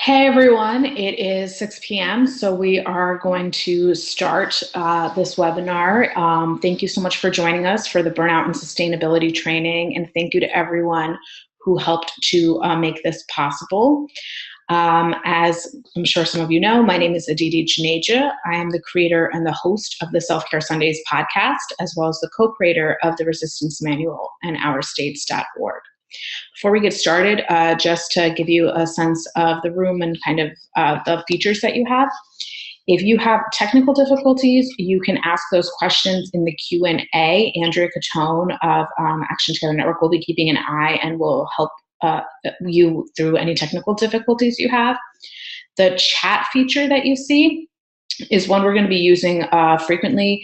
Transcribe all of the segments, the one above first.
Hey everyone, it is 6 p.m. So we are going to start this webinar. Thank you so much for joining us for the Burnout and Sustainability training, and thank you to everyone who helped to make this possible. As I'm sure some of you know, my name is Aditi Juneja. I am the creator and the host of the Self-Care Sundays podcast, as well as the co-creator of the Resistance Manual and OurStates.org. Before we get started, just to give you a sense of the room and kind of the features that you have, if you have technical difficulties, you can ask those questions in the Q&A. Andrea Catone of Action Together Network will be keeping an eye and will help you through any technical difficulties you have. The chat feature that you see is one we're going to be using frequently.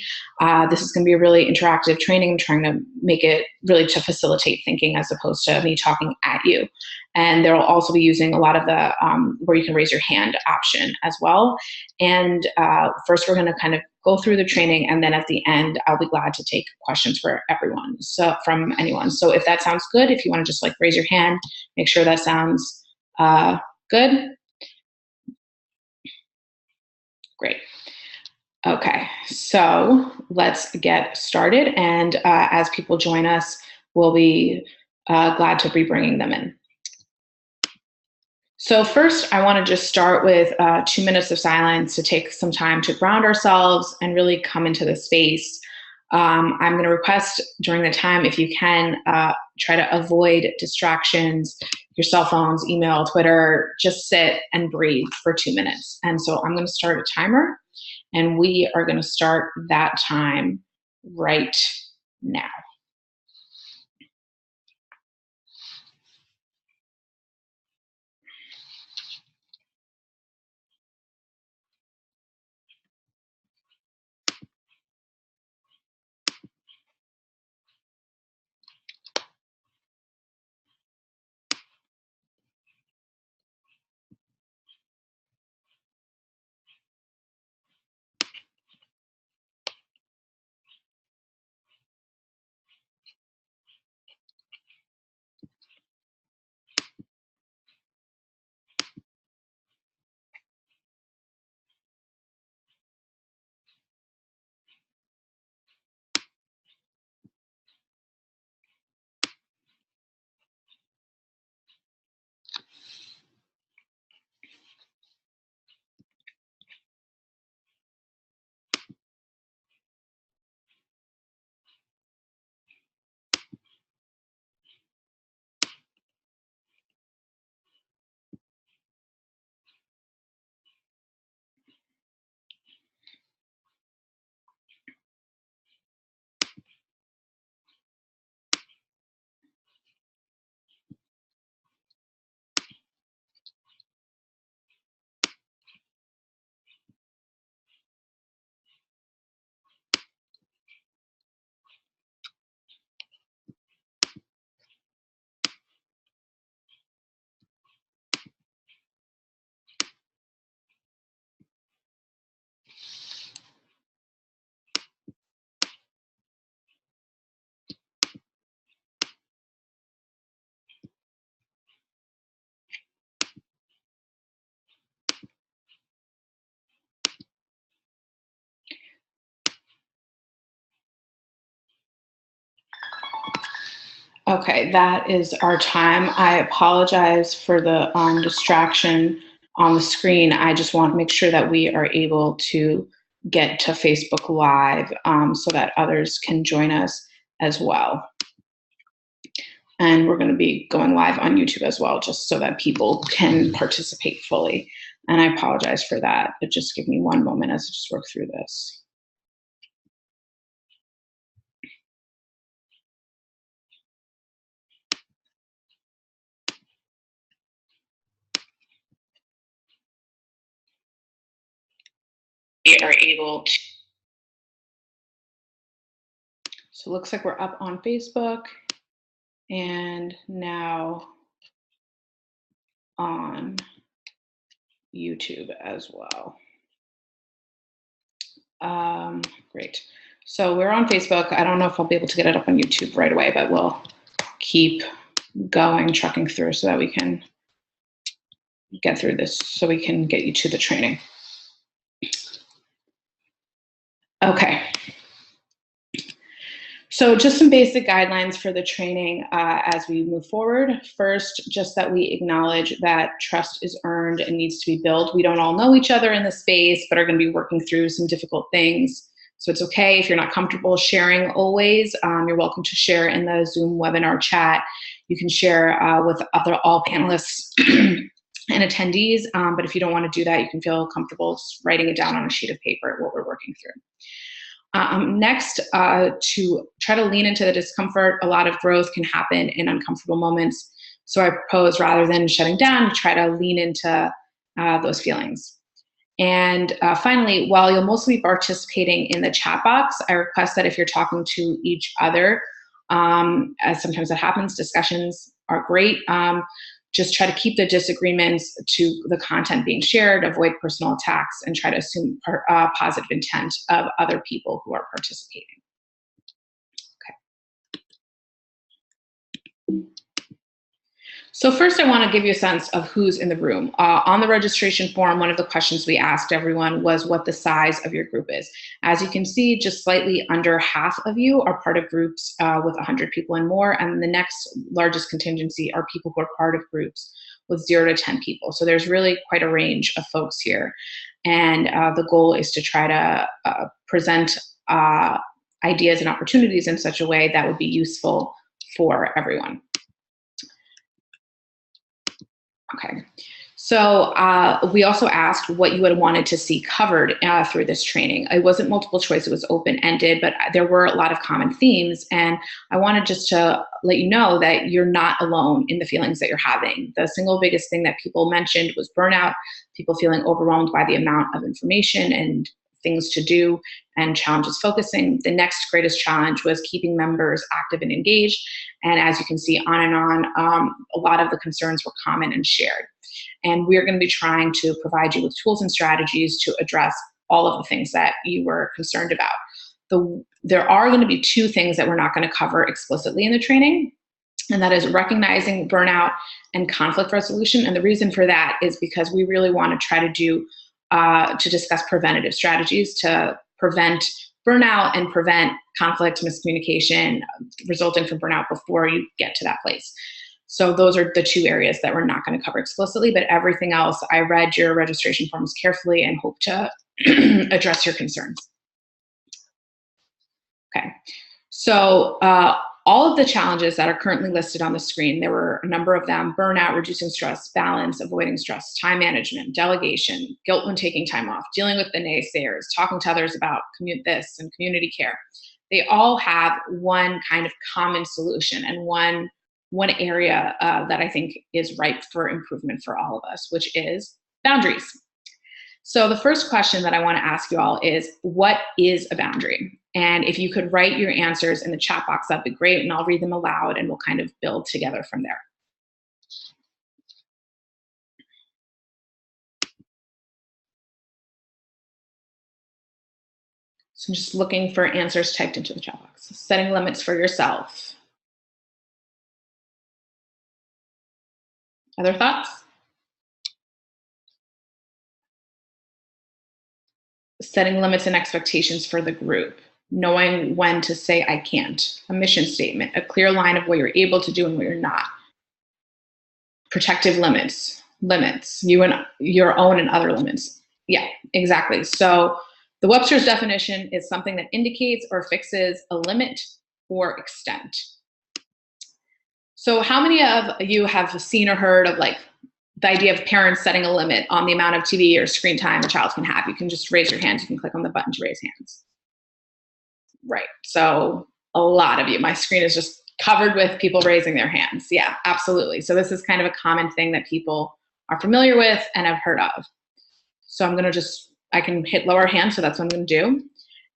This is going to be a really interactive training. I'm trying to make it really to facilitate thinking as opposed to me talking at you. And there will also be using a lot of the where you can raise your hand option as well. And first we're going to kind of go through the training, and then at the end I'll be glad to take questions for everyone, so from anyone. So if that sounds good, if you want to just like raise your hand, make sure that sounds good. Great. Okay, so let's get started. And as people join us, we'll be glad to be bringing them in. So first, I want to just start with 2 minutes of silence to take some time to ground ourselves and really come into the space. I'm going to request during the time, if you can, try to avoid distractions, your cell phones, email, Twitter. Just sit and breathe for 2 minutes. And so I'm going to start a timer, and we are going to start that time right now. Okay, that is our time. I apologize for the distraction on the screen. I just want to make sure that we are able to get to Facebook Live so that others can join us as well. And we're going to be going live on YouTube as well, just so that people can participate fully. And I apologize for that, but just give me one moment as I just work through this. We are able to. So it looks like we're up on Facebook and now on YouTube as well. Great. So we're on Facebook. I don't know if I'll be able to get it up on YouTube right away, but we'll keep going, trucking through so that we can get through this so we can get you to the training. Okay. So just some basic guidelines for the training as we move forward. First, just that we acknowledge that trust is earned and needs to be built. We don't all know each other in the space, but are going to be working through some difficult things. So it's okay if you're not comfortable sharing always. You're welcome to share in the Zoom webinar chat. You can share with all panelists and attendees, but if you don't want to do that, you can feel comfortable writing it down on a sheet of paper what we're working through. Next, to try to lean into the discomfort. A lot of growth can happen in uncomfortable moments. So I propose, rather than shutting down, to try to lean into those feelings. And finally, while you'll mostly be participating in the chat box, I request that if you're talking to each other, as sometimes that happens, discussions are great. Just try to keep the disagreements to the content being shared, avoid personal attacks, and try to assume positive intent of other people who are participating. Okay. So first, I want to give you a sense of who's in the room. On the registration form, one of the questions we asked everyone was what the size of your group is. As you can see, just slightly under half of you are part of groups with 100 people and more, and the next largest contingency are people who are part of groups with 0 to 10 people. So there's really quite a range of folks here. And the goal is to try to present ideas and opportunities in such a way that would be useful for everyone. Okay, so we also asked what you would have wanted to see covered through this training. It wasn't multiple choice, it was open-ended, but there were a lot of common themes, and I wanted just to let you know that you're not alone in the feelings that you're having. The single biggest thing that people mentioned was burnout, people feeling overwhelmed by the amount of information and things to do and challenges focusing. The next greatest challenge was keeping members active and engaged. And as you can see, on and on, a lot of the concerns were common and shared. And we're going to be trying to provide you with tools and strategies to address all of the things that you were concerned about. There are going to be 2 things that we're not going to cover explicitly in the training, and that is recognizing burnout and conflict resolution. And the reason for that is because we really want to try to discuss preventative strategies to prevent burnout and prevent conflict, miscommunication resulting from burnout before you get to that place. So those are the 2 areas that we're not going to cover explicitly, but everything else, I read your registration forms carefully and hope to address your concerns. Okay, so all of the challenges that are currently listed on the screen, there were a number of them: burnout, reducing stress, balance, avoiding stress, time management, delegation, guilt when taking time off, dealing with the naysayers, talking to others about this and community care. They all have one kind of common solution and one area that I think is ripe for improvement for all of us, which is boundaries. So the first question that I want to ask you all is, what is a boundary? And if you could write your answers in the chat box, that'd be great, and I'll read them aloud and we'll kind of build together from there. So I'm just looking for answers typed into the chat box. Setting limits for yourself. Other thoughts? Setting limits and expectations for the group. Knowing when to say I can't. A mission statement, a clear line of what you're able to do and what you're not. Protective limits, you and your own and other limits. Yeah, exactly. So the Webster's definition is something that indicates or fixes a limit or extent. So how many of you have seen or heard of like the idea of parents setting a limit on the amount of TV or screen time a child can have? You can just raise your hands. You can click on the button to raise hands. Right. So a lot of you, my screen is just covered with people raising their hands. Yeah, absolutely. So this is kind of a common thing that people are familiar with and have heard of. So I'm going to I can hit lower hand. So that's what I'm going to do.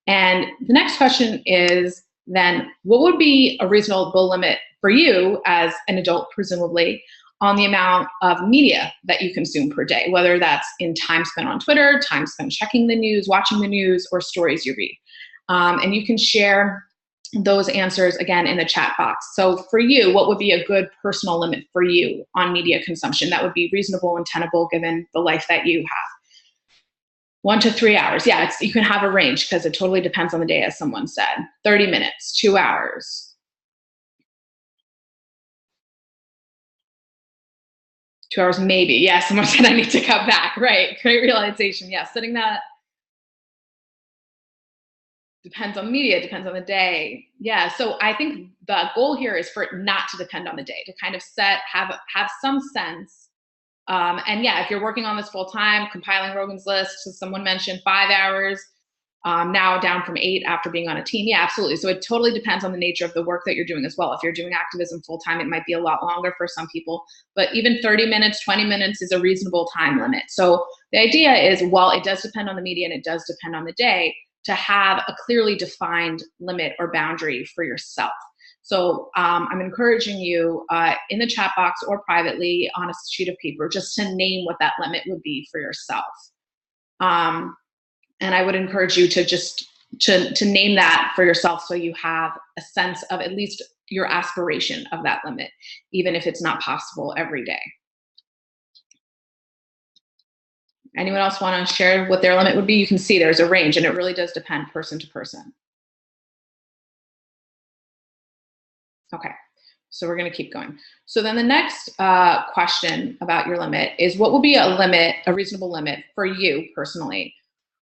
And the next question is then, what would be a reasonable limit for you as an adult, presumably, on the amount of media that you consume per day, whether that's in time spent on Twitter, time spent checking the news, watching the news, or stories you read. And you can share those answers again in the chat box. So for you, what would be a good personal limit for you on media consumption that would be reasonable and tenable given the life that you have? 1 to 3 hours. Yeah, you can have a range because it totally depends on the day, as someone said. 30 minutes, 2 hours. 2 hours maybe. Yeah, someone said I need to cut back. Right. Great realization. Yeah, setting that depends on the media, depends on the day. Yeah, so I think the goal here is for it not to depend on the day, to kind of have some sense. And yeah, if you're working on this full time, compiling Rogan's list, so someone mentioned 5 hours, now down from 8 after being on a team. Yeah, absolutely. So it totally depends on the nature of the work that you're doing as well. If you're doing activism full time, it might be a lot longer for some people, but even 30 minutes, 20 minutes is a reasonable time limit. So the idea is, while it does depend on the media and it does depend on the day, to have a clearly defined limit or boundary for yourself. So I'm encouraging you in the chat box or privately on a sheet of paper just to name what that limit would be for yourself. And I would encourage you to just to name that for yourself so you have a sense of at least your aspiration of that limit, even if it's not possible every day. Anyone else want to share what their limit would be? You can see there's a range, and it really does depend person to person. Okay, so we're going to keep going. So then the next question about your limit is, what would be a limit, a reasonable limit for you personally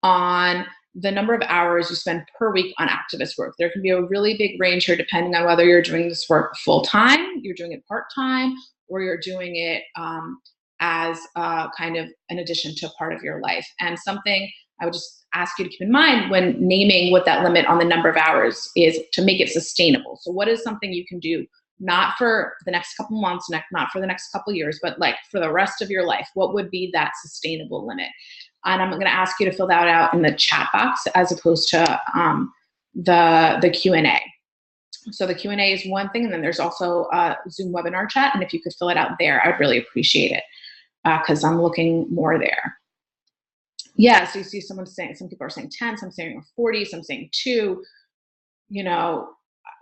on the number of hours you spend per week on activist work? There can be a really big range here depending on whether you're doing this work full-time, you're doing it part-time, or you're doing it as kind of an addition to a part of your life. And something I would just ask you to keep in mind when naming what that limit on the number of hours is, to make it sustainable. So what is something you can do, not for the next couple months, not for the next couple years, but like for the rest of your life? What would be that sustainable limit? And I'm going to ask you to fill that out in the chat box as opposed to the Q&A. So the Q&A is one thing, and then there's also a Zoom webinar chat. And if you could fill it out there, I'd really appreciate it because I'm looking more there. Yeah, so you see someone saying, some people are saying 10, some saying 40, some saying 2. You know,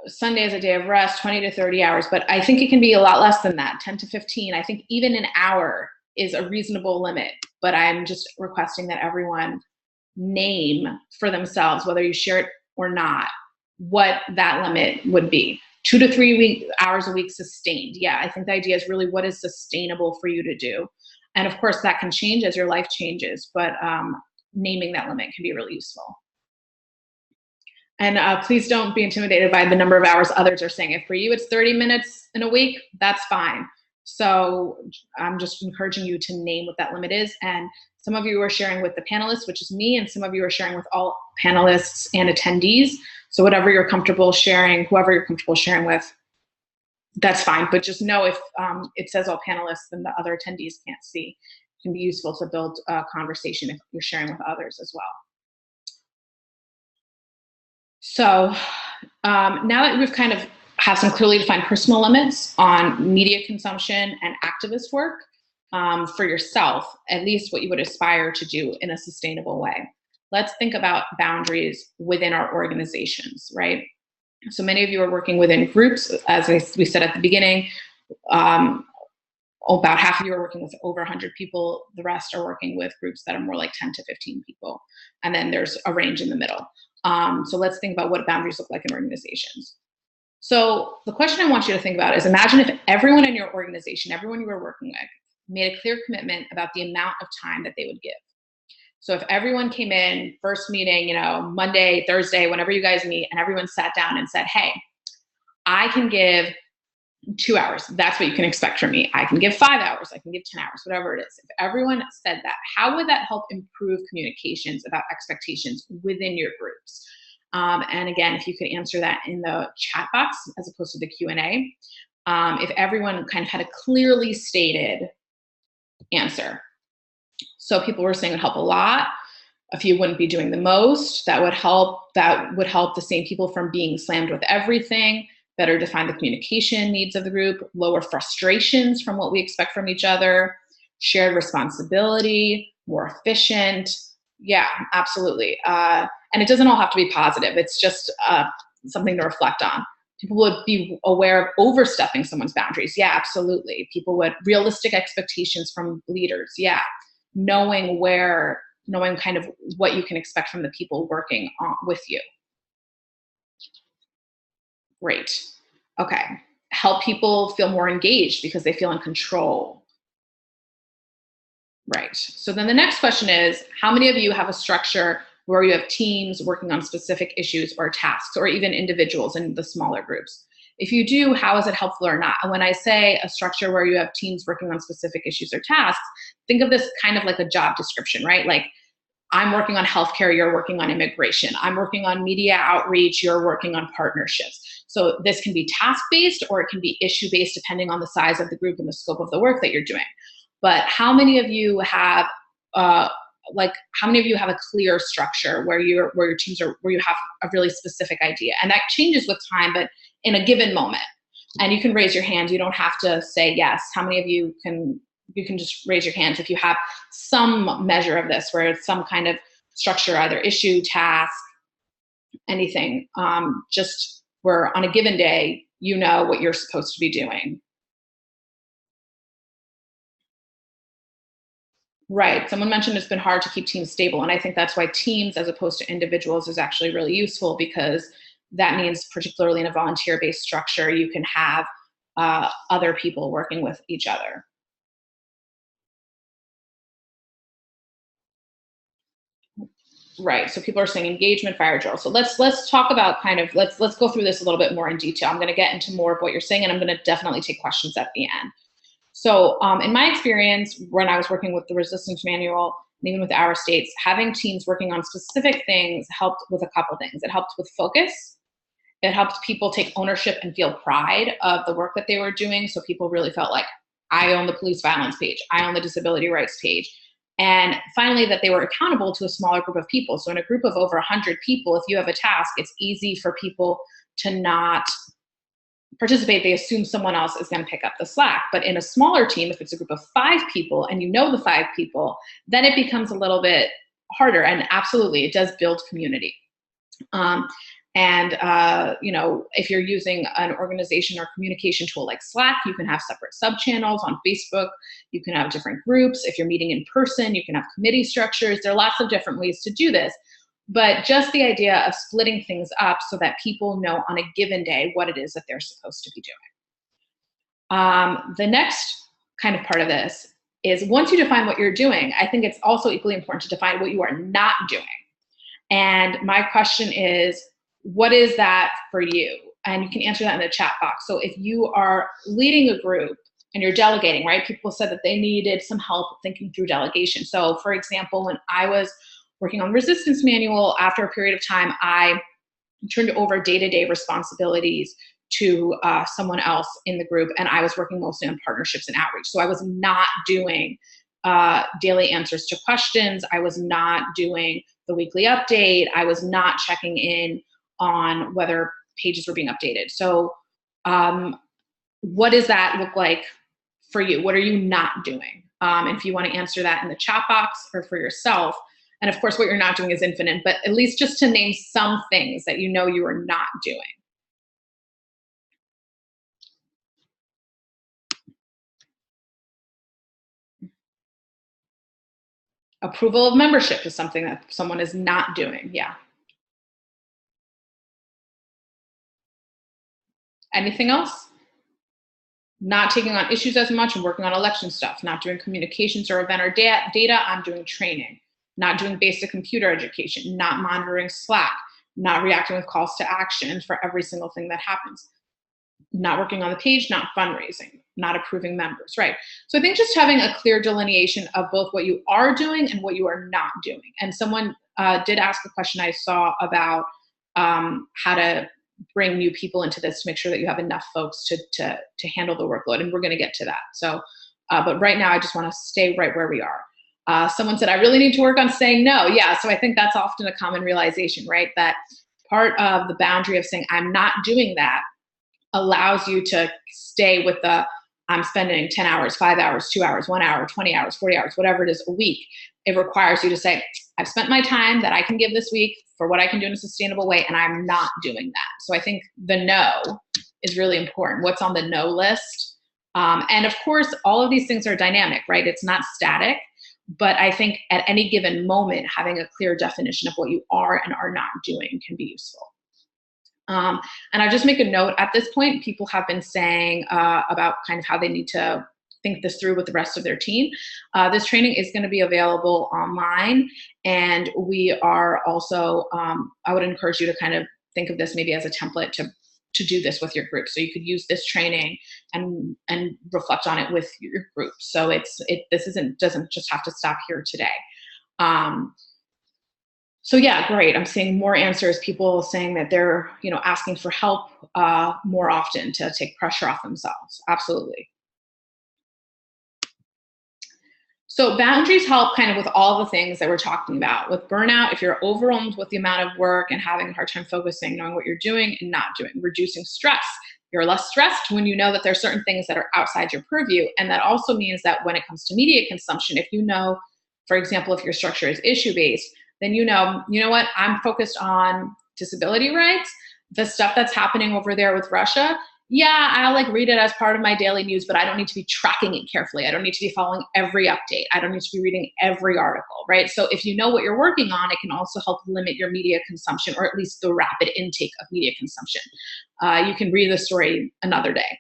Sunday is a day of rest, 20 to 30 hours, but I think it can be a lot less than that, 10 to 15. I think even an hour is a reasonable limit, but I'm just requesting that everyone name for themselves, whether you share it or not, what that limit would be. 2 to 3 hours a week sustained. Yeah, I think the idea is really what is sustainable for you to do. And of course that can change as your life changes, but naming that limit can be really useful. And please don't be intimidated by the number of hours others are saying. If for you it's 30 minutes in a week, that's fine. So I'm just encouraging you to name what that limit is. And some of you are sharing with the panelists, which is me, and some of you are sharing with all panelists and attendees. So whatever you're comfortable sharing, whoever you're comfortable sharing with, that's fine. But just know if it says all panelists, then the other attendees can't see. It can be useful to build a conversation if you're sharing with others as well. So now that we've kind of have some clearly defined personal limits on media consumption and activist work for yourself, at least what you would aspire to do in a sustainable way, let's think about boundaries within our organizations, right? So many of you are working within groups, as we said at the beginning. About half of you are working with over 100 people. The rest are working with groups that are more like 10 to 15 people. And then there's a range in the middle. So let's think about what boundaries look like in organizations. So the question I want you to think about is, imagine if everyone in your organization, everyone you were working with, made a clear commitment about the amount of time that they would give. So if everyone came in, first meeting, Monday, Thursday, whenever you guys meet, and everyone sat down and said, hey, I can give 2 hours. That's what you can expect from me. I can give 5 hours. I can give 10 hours, whatever it is. If everyone said that, how would that help improve communications about expectations within your groups? And again, if you could answer that in the chat box as opposed to the Q&A, if everyone kind of had a clearly stated answer. So people were saying it would help a lot. A few wouldn't be doing the most. That would help the same people from being slammed with everything, better define the communication needs of the group, lower frustrations from what we expect from each other, shared responsibility, more efficient. Yeah, absolutely. And it doesn't all have to be positive. It's just something to reflect on. People would be aware of overstepping someone's boundaries. Yeah, absolutely. People would realistic expectations from leaders. Yeah, knowing kind of what you can expect from the people working with you. Great. Okay. Help people feel more engaged because they feel in control. Right. So then the next question is, how many of you have a structure where you have teams working on specific issues or tasks, or even individuals in the smaller groups? If you do, how is it helpful or not? And when I say a structure where you have teams working on specific issues or tasks, think of this kind of like a job description, right? Like, I'm working on healthcare, you're working on immigration. I'm working on media outreach, you're working on partnerships. So this can be task-based or it can be issue-based depending on the size of the group and the scope of the work that you're doing. But how many of you have how many of you have a clear structure where your teams are, where you have a really specific idea? And that changes with time, but in a given moment. And you can raise your hand. You don't have to say yes. How many of you can just raise your hands if you have some measure of this, where it's some kind of structure, either issue, task, anything, just where on a given day, you know what you're supposed to be doing. Right. Someone mentioned it's been hard to keep teams stable. And I think that's why teams as opposed to individuals is actually really useful, because that means, particularly in a volunteer based structure, you can have other people working with each other. Right. So people are saying engagement, fire drill. So let's talk about let's go through this a little bit more in detail. I'm going to get into more of what you're saying, and I'm going to definitely take questions at the end. So in my experience, when I was working with the resistance manual and even with our states, having teams working on specific things helped with a couple things. It helped with focus. It helped people take ownership and feel pride of the work that they were doing. So people really felt like, I own the police violence page, I own the disability rights page. And finally, that they were accountable to a smaller group of people. So in a group of over 100 people, if you have a task, it's easy for people to not participate. They assume someone else is going to pick up the slack. But in a smaller team, if it's a group of 5 people and you know the 5 people, then it becomes a little bit harder. And absolutely, it does build community. If you're using an organization or communication tool like Slack, you can have separate sub-channels on Facebook. You can have different groups. If you're meeting in person, you can have committee structures. There are lots of different ways to do this. But just the idea of splitting things up so that people know on a given day what it is that they're supposed to be doing. The next kind of part of this is, once you define what you're doing, I think it's also equally important to define what you are not doing. And my question is, what is that for you? And you can answer that in the chat box. So if you are leading a group and you're delegating, right? People said that they needed some help thinking through delegation. So for example, when I was working on resistance manual, after a period of time, I turned over day-to-day responsibilities to someone else in the group, and I was working mostly on partnerships and outreach. So I was not doing daily answers to questions. I was not doing the weekly update. I was not checking in on whether pages were being updated. So what does that look like for you? What are you not doing? And if you want to answer that in the chat box or for yourself, and of course what you're not doing is infinite, but at least just to name some things that you know you are not doing. Approval of membership is something that someone is not doing. Yeah. Anything else? Not taking on issues as much and working on election stuff, not doing communications or event or data, I'm doing training, not doing basic computer education, not monitoring Slack, not reacting with calls to action for every single thing that happens, not working on the page, not fundraising, not approving members, right? So I think just having a clear delineation of both what you are doing and what you are not doing. And someone did ask a question I saw about how to bring new people into this to make sure that you have enough folks to handle the workload. And we're going to get to that. So, but right now I just want to stay right where we are. Someone said, I really need to work on saying no. Yeah. So I think that's often a common realization, right? That part of the boundary of saying, I'm not doing that, allows you to stay with the, I'm spending 10 hours, 5 hours, 2 hours, 1 hour, 20 hours, 40 hours, whatever it is a week. It requires you to say, I've spent my time that I can give this week for what I can do in a sustainable way, and I'm not doing that. So I think the no is really important. What's on the no list? And of course, all of these things are dynamic, right? It's not static. But I think at any given moment, having a clear definition of what you are and are not doing can be useful. And I just make a note at this point, people have been saying about kind of how they need to think this through with the rest of their team. This training is going to be available online, and we are also, I would encourage you to kind of think of this maybe as a template to do this with your group. So you could use this training and reflect on it with your group. So this doesn't just have to stop here today. So yeah, great. I'm seeing more answers, people saying that they're, asking for help more often to take pressure off themselves. Absolutely. So boundaries help kind of with all the things that we're talking about. With burnout, if you're overwhelmed with the amount of work and having a hard time focusing, knowing what you're doing and not doing, reducing stress. You're less stressed when you know that there are certain things that are outside your purview. And that also means that when it comes to media consumption, if you know, for example, if your structure is issue-based, then you know what, I'm focused on disability rights. The stuff that's happening over there with Russia, yeah, I'll read it as part of my daily news, but I don't need to be tracking it carefully. I don't need to be following every update. I don't need to be reading every article, right? So if you know what you're working on, it can also help limit your media consumption, or at least the rapid intake of media consumption. You can read the story another day.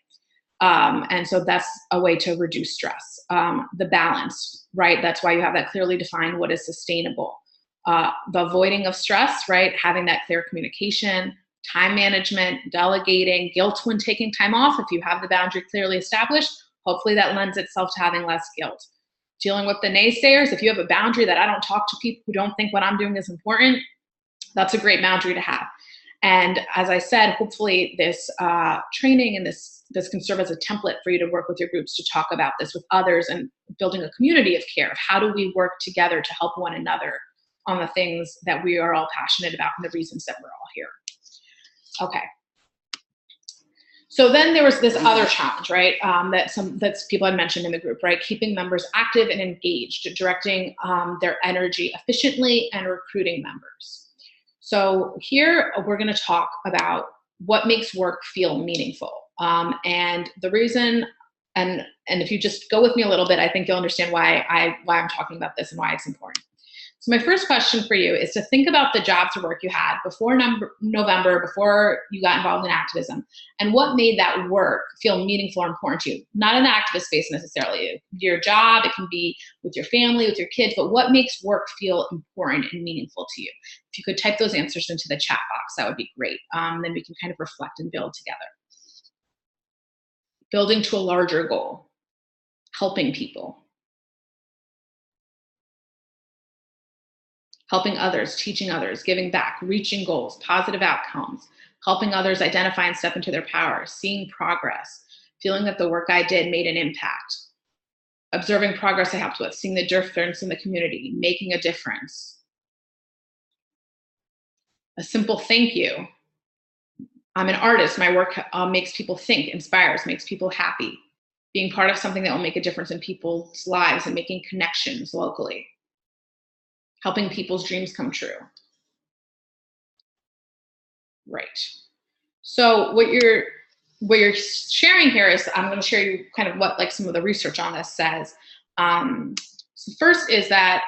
And so that's a way to reduce stress. The balance, right? That's why you have that clearly defined what is sustainable. The avoiding of stress, right? Having that clear communication, time management, delegating, guilt when taking time off. If you have the boundary clearly established, hopefully that lends itself to having less guilt. Dealing with the naysayers. If you have a boundary that I don't talk to people who don't think what I'm doing is important, that's a great boundary to have. And as I said, hopefully this training and this can serve as a template for you to work with your groups to talk about this with others and building a community of care. How do we work together to help one another on the things that we are all passionate about and the reasons that we're all here? Okay. So then there was this other challenge, right? That people had mentioned in the group, right? Keeping members active and engaged, directing their energy efficiently, and recruiting members. So here we're going to talk about what makes work feel meaningful. And the reason, and if you just go with me a little bit, I think you'll understand why I'm talking about this and why it's important. So my first question for you is to think about the jobs or work you had before November, before you got involved in activism, and what made that work feel meaningful or important to you. Not in the activist space necessarily. Your job, it can be with your family, with your kids, but what makes work feel important and meaningful to you? If you could type those answers into the chat box, that would be great. Then we can kind of reflect and build together. Building to a larger goal, helping people. Helping others, teaching others, giving back, reaching goals, positive outcomes, helping others identify and step into their power, seeing progress, feeling that the work I did made an impact, observing progress I helped with, seeing the difference in the community, making a difference. A simple thank you. I'm an artist. My work makes people think, inspires, makes people happy. Being part of something that will make a difference in people's lives and making connections locally. Helping people's dreams come true. Right. So what you're sharing here is, I'm going to share you kind of what some of the research on this says. So first is that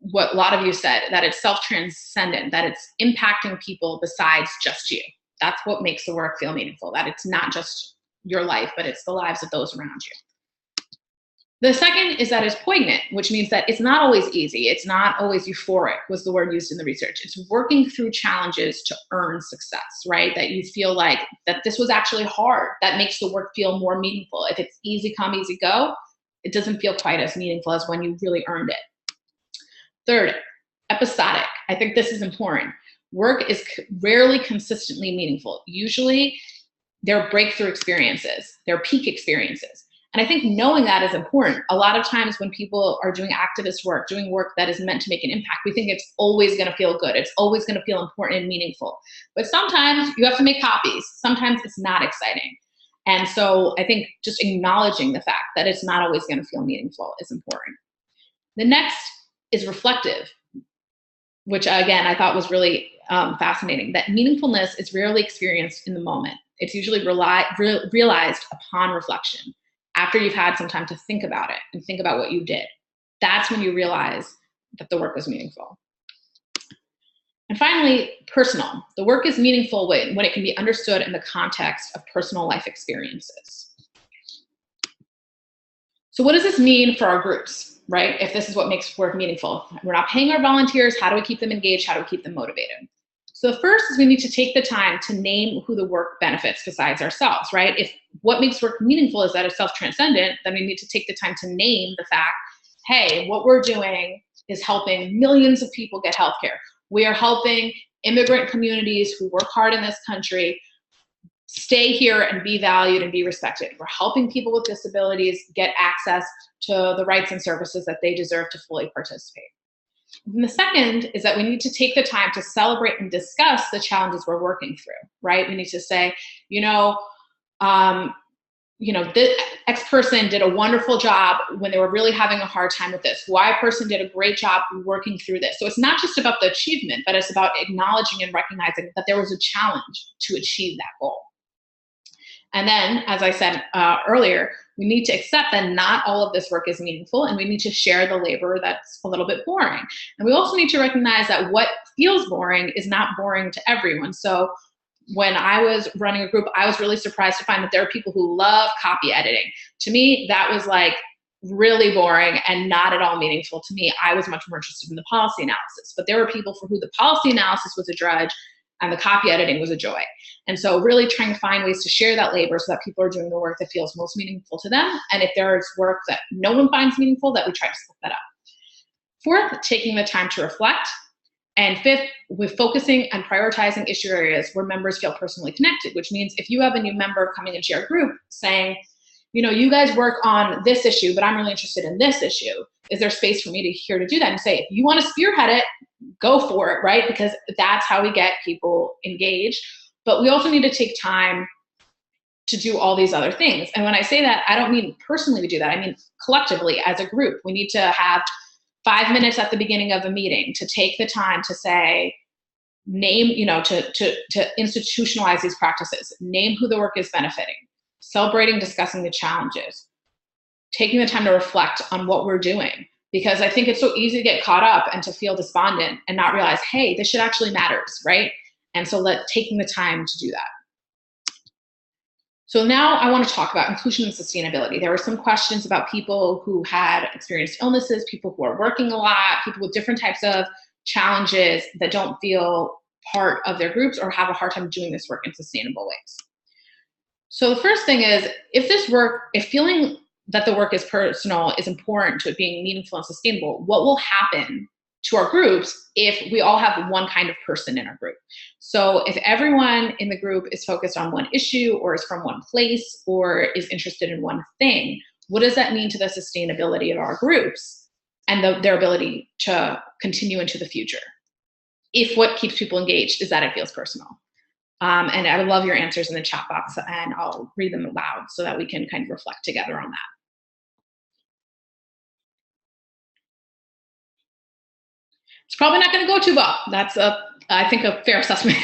what a lot of you said, that it's self-transcendent, that it's impacting people besides just you. That's what makes the work feel meaningful, that it's not just your life, but it's the lives of those around you. The second is that it's poignant, which means that it's not always easy. It's not always euphoric, was the word used in the research. It's working through challenges to earn success, right? That you feel like that this was actually hard. That makes the work feel more meaningful. If it's easy come, easy go, it doesn't feel quite as meaningful as when you really earned it. Third, episodic. I think this is important. Work is rarely consistently meaningful. Usually, they're breakthrough experiences. They're peak experiences. And I think knowing that is important. A lot of times when people are doing activist work, doing work that is meant to make an impact, we think it's always going to feel good. It's always going to feel important and meaningful. But sometimes you have to make copies. Sometimes it's not exciting. And so I think just acknowledging the fact that it's not always going to feel meaningful is important. The next is reflective. which again, I thought was really fascinating, that meaningfulness is rarely experienced in the moment. It's usually realized upon reflection, after you've had some time to think about it and think about what you did. That's when you realize that the work was meaningful. And finally, personal. The work is meaningful when it can be understood in the context of personal life experiences. So what does this mean for our groups, right? If this is what makes work meaningful. We're not paying our volunteers. How do we keep them engaged? How do we keep them motivated? So the first is we need to take the time to name who the work benefits besides ourselves, right? If what makes work meaningful is that it's self-transcendent, then we need to take the time to name the fact, hey, what we're doing is helping millions of people get healthcare. We are helping immigrant communities who work hard in this country stay here and be valued and be respected. We're helping people with disabilities get access to the rights and services that they deserve to fully participate. And the second is that we need to take the time to celebrate and discuss the challenges we're working through, right? We need to say, this X person did a wonderful job when they were really having a hard time with this. Y person did a great job working through this. So it's not just about the achievement, but it's about acknowledging and recognizing that there was a challenge to achieve that goal. And then, as I said earlier, we need to accept that not all of this work is meaningful, and we need to share the labor that's a little bit boring. And we also need to recognize that what feels boring is not boring to everyone. So when I was running a group, I was really surprised to find that there are people who love copy editing. To me, that was like really boring and not at all meaningful to me. I was much more interested in the policy analysis, but there were people for who the policy analysis was a drudge and the copy editing was a joy. And so really trying to find ways to share that labor so that people are doing the work that feels most meaningful to them. And if there's work that no one finds meaningful, that we try to split that up. Fourth, taking the time to reflect. And fifth, with focusing and prioritizing issue areas where members feel personally connected, which means if you have a new member coming into your group saying, you guys work on this issue, but I'm really interested in this issue. Is there space for me here to do that? And say, if you want to spearhead it, go for it, right? Because that's how we get people engaged. But we also need to take time to do all these other things. And when I say that, I don't mean personally we do that. I mean collectively as a group. We need to have 5 minutes at the beginning of a meeting to take the time to say, name, to institutionalize these practices, name who the work is benefiting, celebrating, discussing the challenges, taking the time to reflect on what we're doing. Because I think it's so easy to get caught up and to feel despondent and not realize, hey, this shit actually matters, right? And so taking the time to do that. So now I want to talk about inclusion and sustainability. There were some questions about people who had experienced illnesses, people who are working a lot, people with different types of challenges that don't feel part of their groups or have a hard time doing this work in sustainable ways. So the first thing is, if feeling that the work is personal is important to it being meaningful and sustainable, what will happen to our groups if we all have one kind of person in our group? So if everyone in the group is focused on one issue or is from one place or is interested in one thing, what does that mean to the sustainability of our groups and their ability to continue into the future? If what keeps people engaged is that it feels personal. And I would love your answers in the chat box, and I'll read them aloud so that we can kind of reflect together on that. It's probably not going to go too well. That's I think a fair assessment.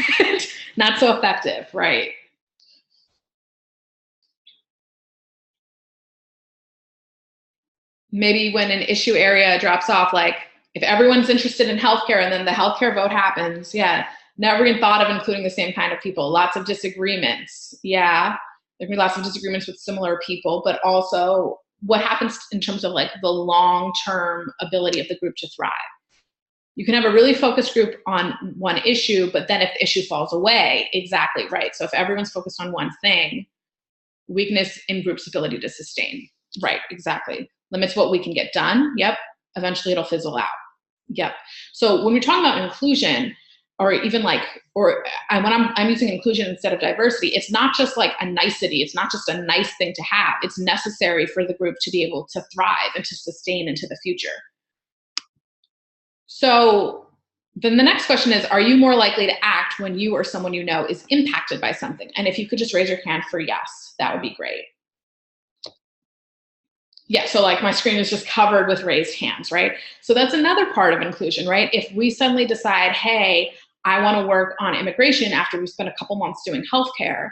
Not so effective, right? Maybe when an issue area drops off, like if everyone's interested in healthcare and then the healthcare vote happens, yeah, never even thought of including the same kind of people. Lots of disagreements. Yeah, there can be lots of disagreements with similar people, but also what happens in terms of like the long-term ability of the group to thrive. You can have a really focused group on one issue, but then if the issue falls away, exactly right. So if everyone's focused on one thing, weakness in group's ability to sustain. Right, exactly. Limits what we can get done. Yep. Eventually it'll fizzle out. Yep. So when we're talking about inclusion, or even like, when I'm using inclusion instead of diversity, it's not just like a nicety. It's not just a nice thing to have. It's necessary for the group to be able to thrive and to sustain into the future. So then the next question is, are you more likely to act when you or someone you know is impacted by something? And if you could just raise your hand for yes, that would be great. Yeah, so like my screen is just covered with raised hands, right? So that's another part of inclusion, right? If we suddenly decide, hey, I want to work on immigration after we spent a couple months doing healthcare,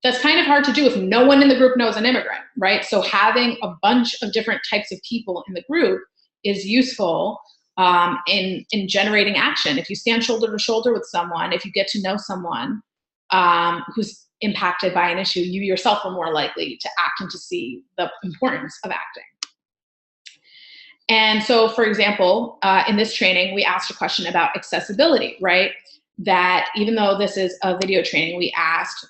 that's kind of hard to do if no one in the group knows an immigrant, right? So having a bunch of different types of people in the group is useful in generating action. If you stand shoulder to shoulder with someone, if you get to know someone who's impacted by an issue, you yourself are more likely to act and to see the importance of acting. And so, for example, in this training, we asked a question about accessibility, right? That even though this is a video training, we asked,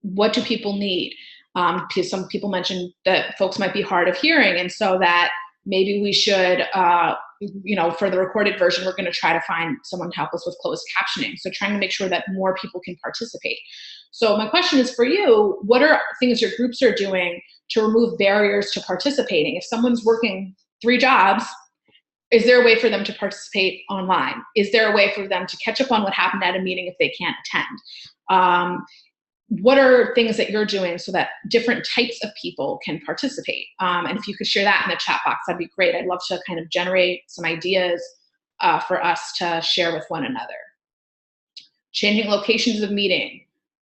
what do people need? Because some people mentioned that folks might be hard of hearing, and so that maybe we should, for the recorded version, we're going to try to find someone to help us with closed captioning. So trying to make sure that more people can participate. So my question is for you, what are things your groups are doing to remove barriers to participating? If someone's working 3 jobs, is there a way for them to participate online? Is there a way for them to catch up on what happened at a meeting if they can't attend? What are things that you're doing so that different types of people can participate? And if you could share that in the chat box, that'd be great. I'd love to kind of generate some ideas for us to share with one another. Changing locations of meeting,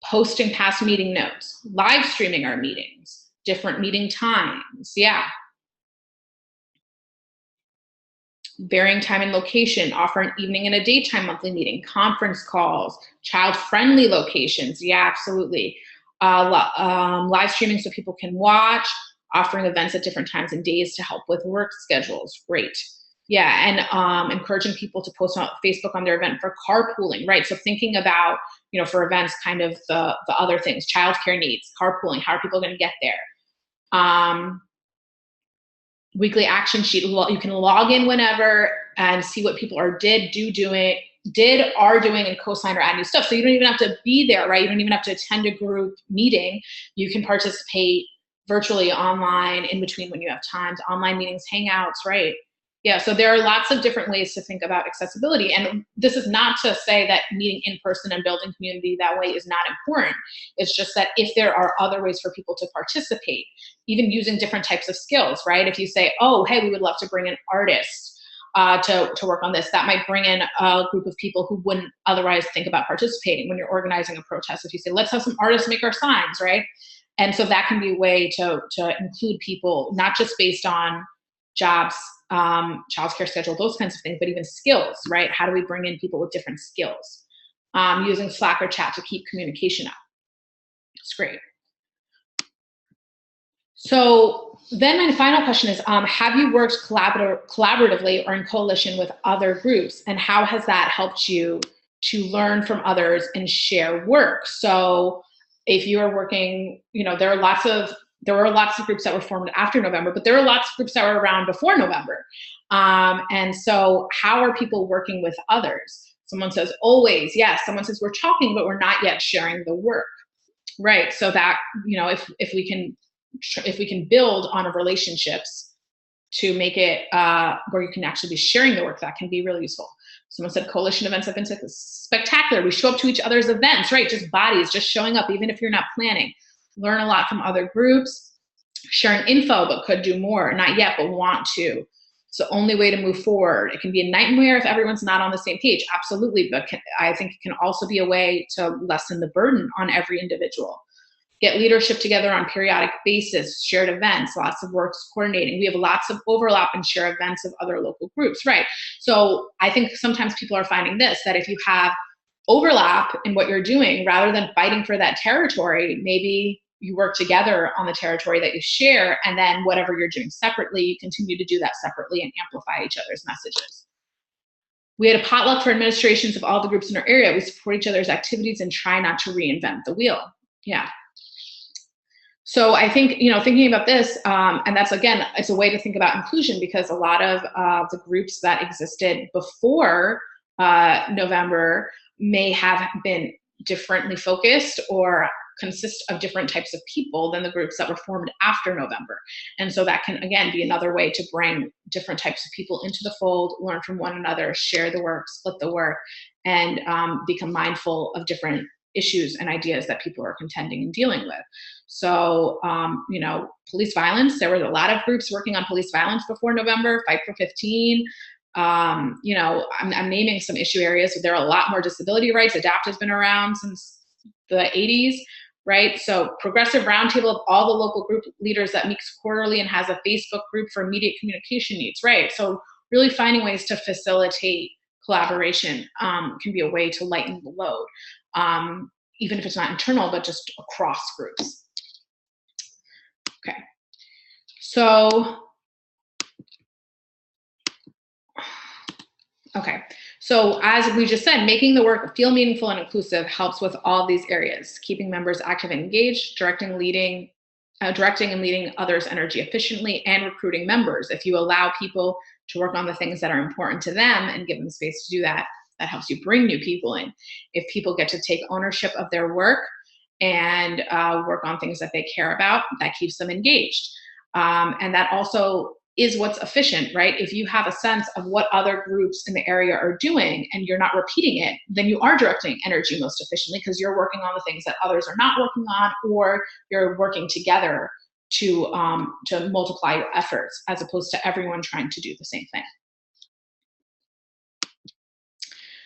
posting past meeting notes, live streaming our meetings, different meeting times. Yeah. Varying time and location, offer an evening and a daytime monthly meeting, conference calls, child-friendly locations. Yeah, absolutely. Live streaming so people can watch, offering events at different times and days to help with work schedules. Great. Yeah, and encouraging people to post on Facebook on their event for carpooling, right? So thinking about, for events, kind of the other things, childcare needs, carpooling, how are people going to get there? Weekly action sheet. You can log in whenever and see what people are doing, and co-sign or add new stuff. So you don't even have to be there, right? You don't even have to attend a group meeting. You can participate virtually online in between when you have times, online meetings, hangouts, right? Yeah, so there are lots of different ways to think about accessibility. And this is not to say that meeting in person and building community that way is not important. It's just that if there are other ways for people to participate, even using different types of skills, right? If you say, oh, hey, we would love to bring in artists to work on this, that might bring in a group of people who wouldn't otherwise think about participating when you're organizing a protest. If you say, let's have some artists make our signs, right? And so that can be a way to include people, not just based on jobs, childcare schedule, those kinds of things, but even skills, right? How do we bring in people with different skills? Using Slack or chat to keep communication up. It's great. So then my final question is, have you worked collaboratively or in coalition with other groups? And how has that helped you to learn from others and share work? So if you are working, there were lots of groups that were formed after November, but there were lots of groups that were around before November. And so how are people working with others? Someone says, always, yes. Someone says, we're talking, but we're not yet sharing the work. Right, so that, if we can build on relationships to make it where you can actually be sharing the work, that can be really useful. Someone said coalition events have been spectacular. We show up to each other's events, right? Just bodies, just showing up, even if you're not planning. Learn a lot from other groups, sharing info, but could do more. Not yet, but want to. It's the only way to move forward. It can be a nightmare if everyone's not on the same page, absolutely, but I think it can also be a way to lessen the burden on every individual. Get leadership together on periodic basis, shared events, lots of works coordinating. We have lots of overlap and share events of other local groups, right? So I think sometimes people are finding this, that if you have overlap in what you're doing, rather than fighting for that territory, maybe you work together on the territory that you share, and then whatever you're doing separately, you continue to do that separately and amplify each other's messages. We had a potluck for administrations of all the groups in our area. We support each other's activities and try not to reinvent the wheel. Yeah. So I think, thinking about this, and that's, again, it's a way to think about inclusion, because a lot of the groups that existed before November may have been differently focused or consist of different types of people than the groups that were formed after November. And so that can, again, be another way to bring different types of people into the fold, learn from one another, share the work, split the work, and become mindful of different issues and ideas that people are contending and dealing with. So, police violence, there was a lot of groups working on police violence before November, Fight for 15. I'm naming some issue areas. So there are a lot more disability rights. ADAPT has been around since the 80s, right? So Progressive Roundtable of all the local group leaders that meets quarterly and has a Facebook group for immediate communication needs, right? So really finding ways to facilitate collaboration can be a way to lighten the load, even if it's not internal, but just across groups. Okay, so as we just said, making the work feel meaningful and inclusive helps with all these areas, keeping members active and engaged, directing and leading others' energy efficiently, and recruiting members. If you allow people to work on the things that are important to them and give them space to do that, that helps you bring new people in. If people get to take ownership of their work and work on things that they care about, that keeps them engaged. And that also is what's efficient, right? If you have a sense of what other groups in the area are doing and you're not repeating it, then you are directing energy most efficiently because you're working on the things that others are not working on, or you're working together to multiply your efforts as opposed to everyone trying to do the same thing.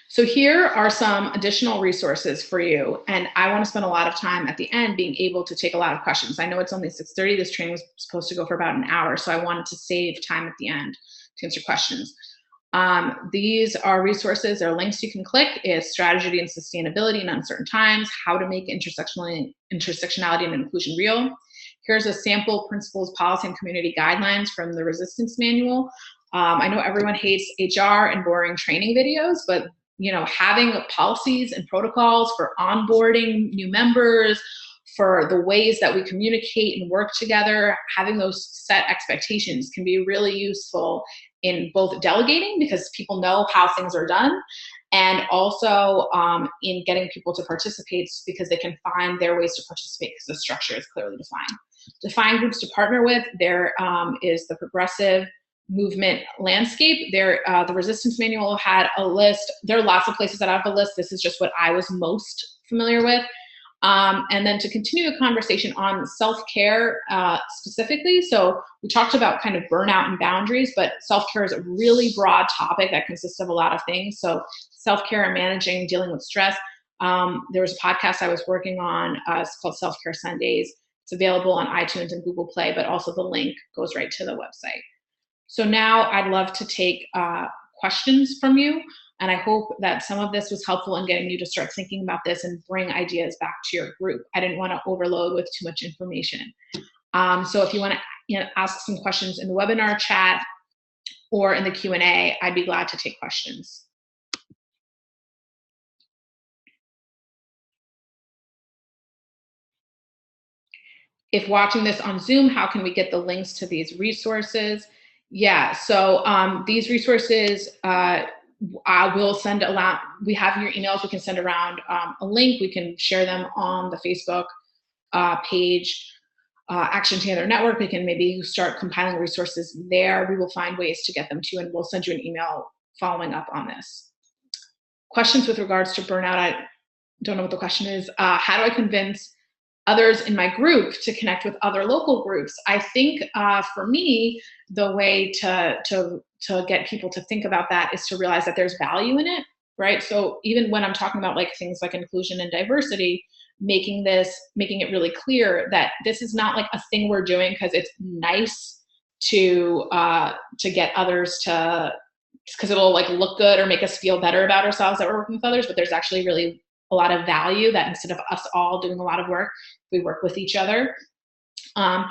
So here are some additional resources for you. And I want to spend a lot of time at the end being able to take a lot of questions. I know it's only 6:30. This training was supposed to go for about an hour. So I wanted to save time at the end to answer questions. These are resources or links you can click. It's Strategy and Sustainability in Uncertain Times, How to Make Intersectionality and Inclusion Real. Here's a sample principles, policy, and community guidelines from the Resistance Manual. I know everyone hates HR and boring training videos, but having policies and protocols for onboarding new members, for the ways that we communicate and work together, having those set expectations can be really useful in both delegating because people know how things are done, and also in getting people to participate because they can find their ways to participate because the structure is clearly defined. Define groups to partner with. There is the Progressive Movement Landscape. The Resistance Manual had a list. There are lots of places that have a list. This is just what I was most familiar with. And then to continue the conversation on self-care specifically. So we talked about kind of burnout and boundaries, but self-care is a really broad topic that consists of a lot of things. So self-care and managing, dealing with stress. There was a podcast I was working on. It's called Self-Care Sundays. It's available on iTunes and Google Play, but also the link goes right to the website. So now I'd love to take questions from you. And I hope that some of this was helpful in getting you to start thinking about this and bring ideas back to your group. I didn't want to overload with too much information. So if you want to ask some questions in the webinar chat or in the Q&A, I'd be glad to take questions. If watching this on Zoom, how can we get the links to these resources? Yeah, so these resources, I will send we have your emails, we can send around a link, we can share them on the Facebook page, Action Together Network. We can maybe start compiling resources there. We will find ways to get them to you, and we'll send you an email following up on this. Questions with regards to burnout, I don't know what the question is. How do I convince others in my group to connect with other local groups? I think for me, the way to get people to think about that is to realize that there's value in it, right? So even when I'm talking about like things like inclusion and diversity, making it really clear that this is not like a thing we're doing because it's nice to get others to, because it'll like look good or make us feel better about ourselves that we're working with others, but there's actually really a lot of value that instead of us all doing a lot of work, we work with each other. And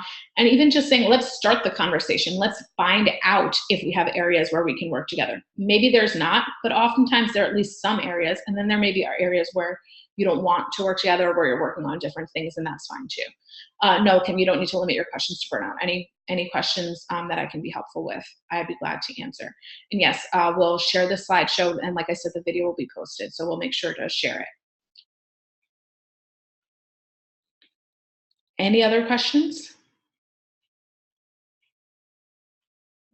even just saying, let's start the conversation. Let's find out if we have areas where we can work together. Maybe there's not, but oftentimes there are at least some areas. And then there may be areas where you don't want to work together or where you're working on different things, and that's fine too. No, Kim, you don't need to limit your questions to burnout. Any questions that I can be helpful with, I'd be glad to answer. And yes, we'll share this slideshow. And like I said, the video will be posted, so we'll make sure to share it. Any other questions?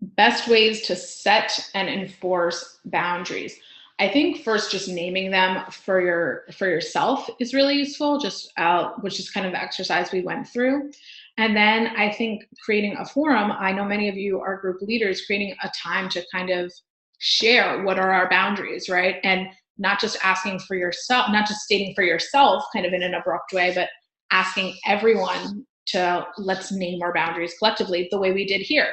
Best ways to set and enforce boundaries. I think first just naming them for yourself is really useful, just which is kind of the exercise we went through. And then I think creating a forum, I know many of you are group leaders, creating a time to kind of share what are our boundaries, right? And not just asking for yourself, not just stating for yourself kind of in an abrupt way, but asking everyone to let's name our boundaries collectively the way we did here.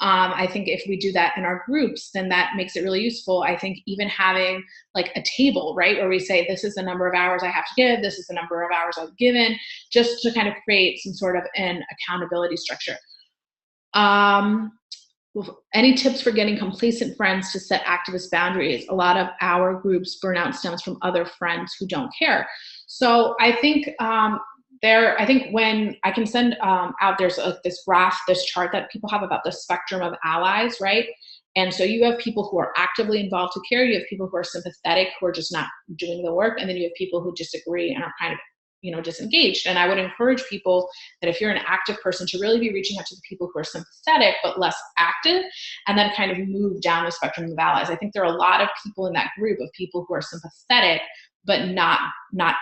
I think if we do that in our groups, then that makes it really useful. I think even having like a table, right, where we say, this is the number of hours I have to give, this is the number of hours I've given, just to kind of create some sort of an accountability structure. Any tips for getting complacent friends to set activist boundaries? A lot of our group's burnout stems from other friends who don't care. So I think I think when I can send out, there's this graph, this chart that people have about the spectrum of allies, right? And so you have people who are actively involved to care, you have people who are sympathetic, who are just not doing the work, and then you have people who disagree and are kind of, disengaged. And I would encourage people that if you're an active person to really be reaching out to the people who are sympathetic but less active, and then kind of move down the spectrum of allies. I think there are a lot of people in that group of people who are sympathetic but not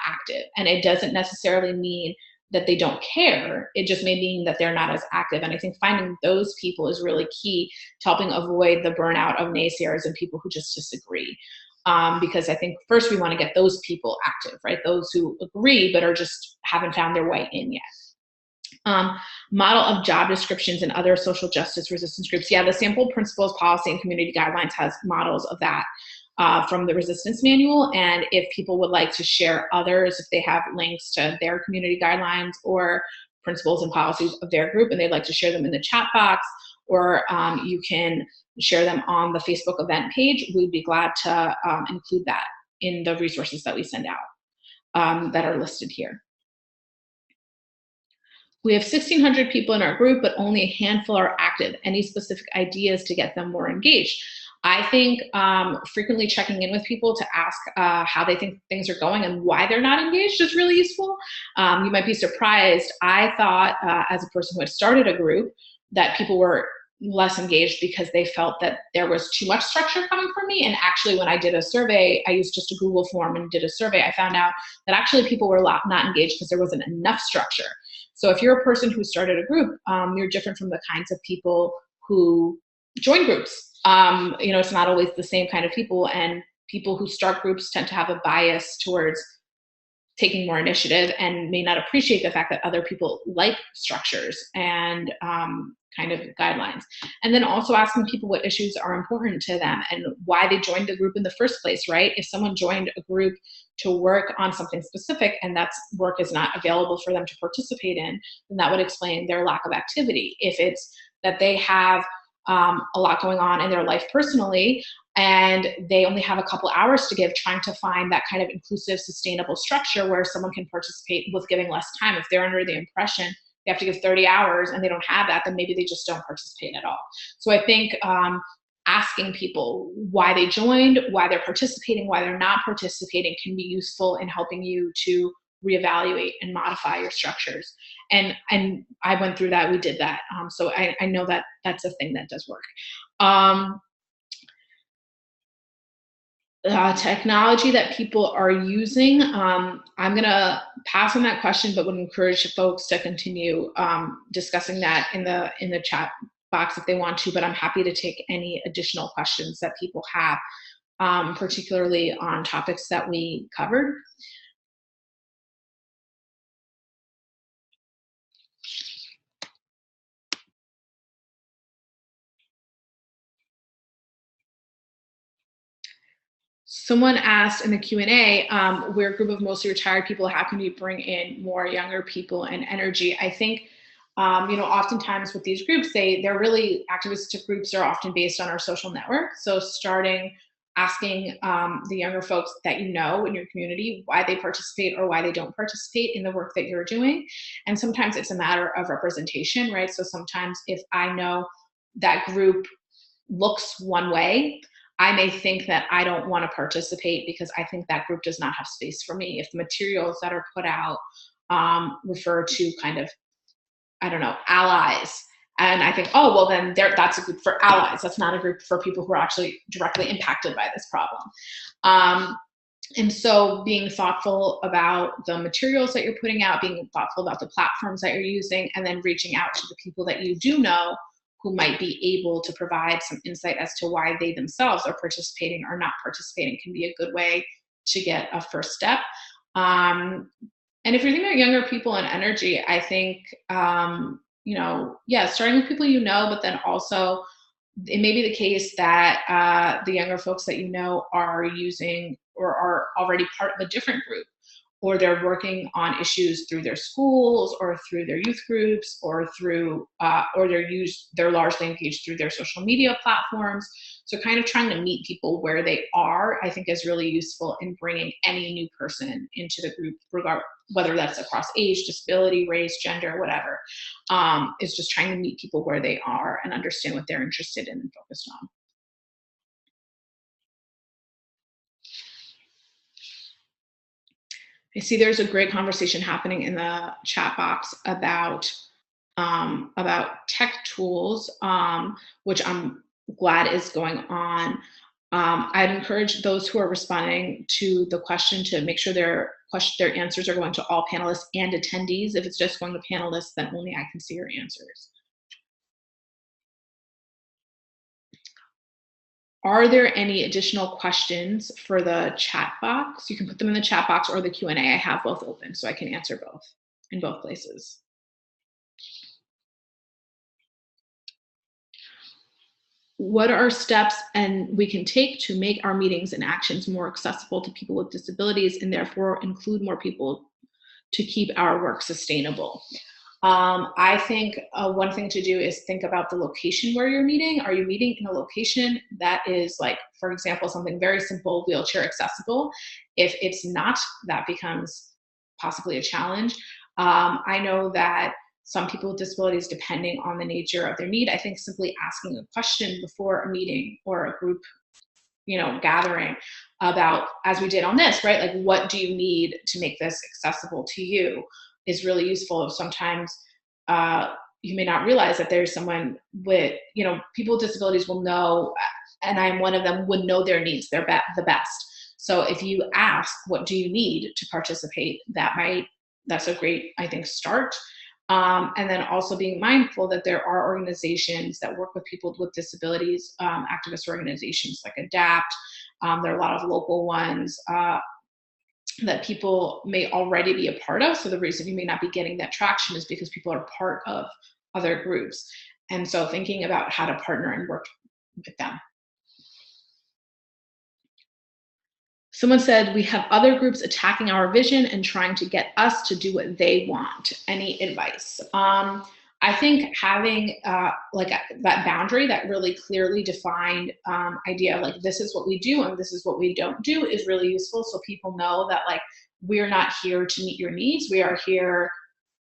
active. And it doesn't necessarily mean that they don't care. It just may mean that they're not as active. And I think finding those people is really key to helping avoid the burnout of naysayers and people who just disagree. Because I think first we want to get those people active, right? Those who agree but haven't found their way in yet. Model of job descriptions and other social justice resistance groups. Yeah, the sample principles, policy, and community guidelines has models of that from the resistance manual. And if people would like to share others, if they have links to their community guidelines or principles and policies of their group, and they'd like to share them in the chat box, or you can share them on the Facebook event page, we'd be glad to include that in the resources that we send out that are listed here. We have 1,600 people in our group, but only a handful are active. Any specific ideas to get them more engaged? I think frequently checking in with people to ask how they think things are going and why they're not engaged is really useful. You might be surprised. I thought as a person who had started a group that people were less engaged because they felt that there was too much structure coming from me. And actually, when I did a survey, I used just a Google form and did a survey, I found out that actually people were not engaged because there wasn't enough structure. So if you're a person who started a group, you're different from the kinds of people who join groups. It's not always the same kind of people, and people who start groups tend to have a bias towards taking more initiative and may not appreciate the fact that other people like structures and kind of guidelines. And then also asking people what issues are important to them and why they joined the group in the first place, right? If someone joined a group to work on something specific and that work is not available for them to participate in, then that would explain their lack of activity. If it's that they have a lot going on in their life personally, and they only have a couple hours to give, trying to find that kind of inclusive, sustainable structure where someone can participate with giving less time. If they're under the impression they have to give 30 hours and they don't have that, then maybe they just don't participate at all. So I think asking people why they joined, why they're participating, why they're not participating can be useful in helping you to reevaluate and modify your structures. And I went through that, we did that. So I know that that's a thing that does work. Technology that people are using. I'm gonna pass on that question, but would encourage folks to continue discussing that in the chat box if they want to, but I'm happy to take any additional questions that people have, particularly on topics that we covered. Someone asked in the Q&A, we're a group of mostly retired people, how can we bring in more younger people and energy? I think, oftentimes with these groups, they're really activistic groups are often based on our social network. So asking the younger folks that you know in your community why they participate or why they don't participate in the work that you're doing. And sometimes it's a matter of representation, right? So sometimes if I know that group looks one way, I may think that I don't want to participate because I think that group does not have space for me. If the materials that are put out refer to kind of, I don't know, allies, And I think, oh, well, then that's a group for allies. That's not a group for people who are actually directly impacted by this problem. And so being thoughtful about the materials that you're putting out, being thoughtful about the platforms that you're using, and then reaching out to the people that you do know who might be able to provide some insight as to why they themselves are participating or not participating can be a good way to get a first step. And if you're thinking about younger people and energy, I think, starting with people you know, but then also it may be the case that the younger folks that you know are using or are already part of a different group, or they're working on issues through their schools or through their youth groups or through, they're largely engaged through their social media platforms. So kind of trying to meet people where they are, I think is really useful in bringing any new person into the group, whether that's across age, disability, race, gender, whatever. Is just trying to meet people where they are and understand what they're interested in and focused on. I see there's a great conversation happening in the chat box about tech tools, which I'm glad is going on. I'd encourage those who are responding to the question to make sure their answers are going to all panelists and attendees. If it's just going to panelists, then only I can see your answers. Are there any additional questions for the chat box? You can put them in the chat box or the Q&A. I have both open, so I can answer both in both places. What are steps and we can take to make our meetings and actions more accessible to people with disabilities and therefore include more people to keep our work sustainable? I think one thing to do is think about the location where you're meeting. Are you meeting in a location that is, like, for example, something very simple, wheelchair accessible? If it's not, that becomes possibly a challenge. I know that some people with disabilities, depending on the nature of their need, I think simply asking a question before a meeting or a group, gathering about, as we did on this, right? Like, what do you need to make this accessible to you is really useful. Sometimes you may not realize that there's someone with, people with disabilities will know, and I'm one of them, would know their needs, the best. So if you ask, what do you need to participate? That's a great, I think, start. And then also being mindful that there are organizations that work with people with disabilities, activist organizations like ADAPT. There are a lot of local ones that people may already be a part of. So the reason you may not be getting that traction is because people are part of other groups. And so thinking about how to partner and work with them. Someone said, we have other groups attacking our vision and trying to get us to do what they want. Any advice? I think having that boundary, that really clearly defined idea, like this is what we do and this is what we don't do, is really useful. So people know that, like, we're not here to meet your needs. We are here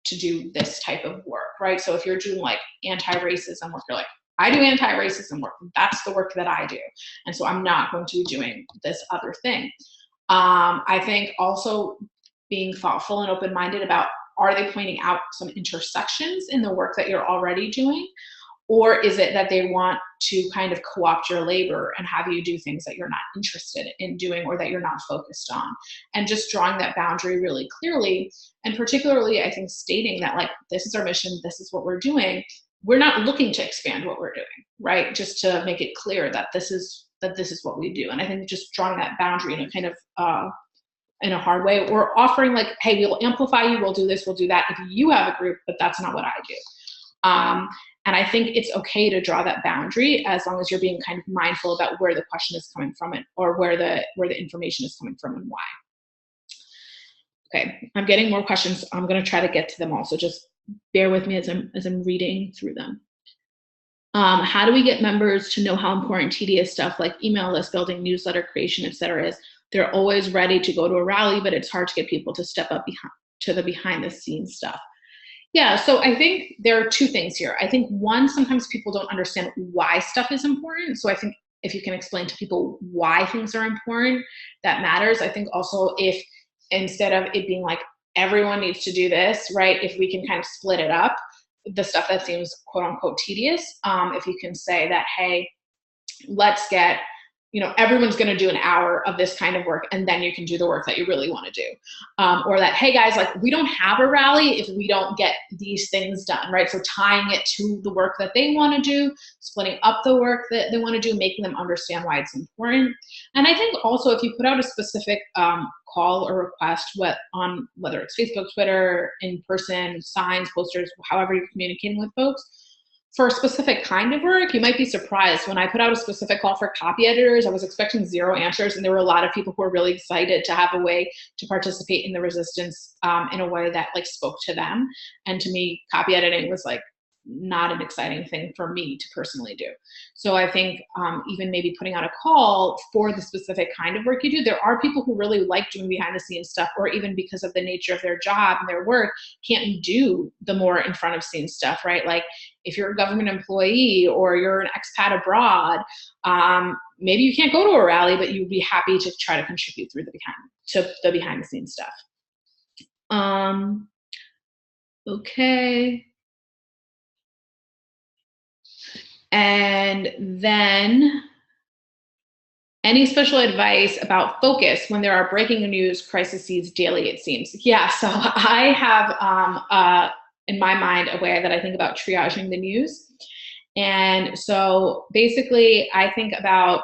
to do this type of work, right? So if you're doing like anti-racism work, you're like, I do anti-racism work. That's the work that I do. And so I'm not going to be doing this other thing. I think also being thoughtful and open-minded about, are they pointing out some intersections in the work that you're already doing? Or is it that they want to kind of co-opt your labor and have you do things that you're not interested in doing or that you're not focused on? And just drawing that boundary really clearly, and particularly, I think, stating that, like, this is our mission, this is what we're doing. We're not looking to expand what we're doing, right? Just to make it clear that this is what we do. And I think just drawing that boundary in a kind of in a hard way, or offering like, hey, we'll amplify you, we'll do this, we'll do that if you have a group, but that's not what I do. And I think it's okay to draw that boundary as long as you're being kind of mindful about where the question is coming from or where the information is coming from and why. Okay, I'm getting more questions. I'm going to try to get to them all, so just bear with me as I'm reading through them. How do we get members to know how important tedious stuff like email list building, newsletter creation, etc. is? They're always ready to go to a rally, but it's hard to get people to step up to the behind the scenes stuff. Yeah, so I think there are two things here. I think one, sometimes people don't understand why stuff is important. So I think if you can explain to people why things are important, that matters. I think also if instead of it being like everyone needs to do this, right, if we can kind of split it up, the stuff that seems quote unquote tedious. If you can say that, hey, let's get, everyone's going to do an hour of this kind of work, and then you can do the work that you really want to do. Or that, hey guys, like, we don't have a rally if we don't get these things done, right? So tying it to the work that they want to do, splitting up the work that they want to do, making them understand why it's important. And I think also if you put out a specific call or request, whether it's Facebook, Twitter, in person, signs, posters, however you're communicating with folks, for a specific kind of work, you might be surprised. When I put out a specific call for copy editors, I was expecting 0 answers, and there were a lot of people who were really excited to have a way to participate in the resistance in a way that like spoke to them. And to me, copy editing was like not an exciting thing for me to personally do. So I think even maybe putting out a call for the specific kind of work you do, there are people who really like doing behind the scenes stuff, or even because of the nature of their job and their work, can't do the more in front of scenes stuff, right? Like if you're a government employee or you're an expat abroad, maybe you can't go to a rally, but you'd be happy to try to contribute through the behind the scenes stuff. Okay. And then any special advice about focus when there are breaking news crises daily, it seems? Yeah, so I have, in my mind, a way that I think about triaging the news. And so basically I think about,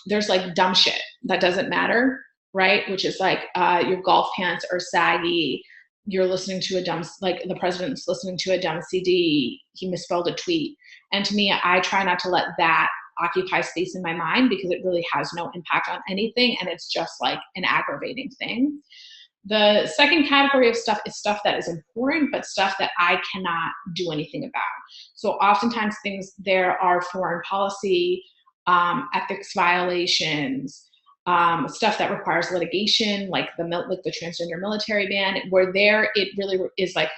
there's like dumb shit that doesn't matter, right? Which is like your golf pants are saggy, you're listening to a dumb, like the president's listening to a dumb CD, he misspelled a tweet. And to me, I try not to let that occupy space in my mind, because it really has no impact on anything, and it's just like an aggravating thing. The second category of stuff is stuff that is important, but stuff that I cannot do anything about. So oftentimes things there are foreign policy, ethics violations, stuff that requires litigation, like the transgender military ban, where there it really is like,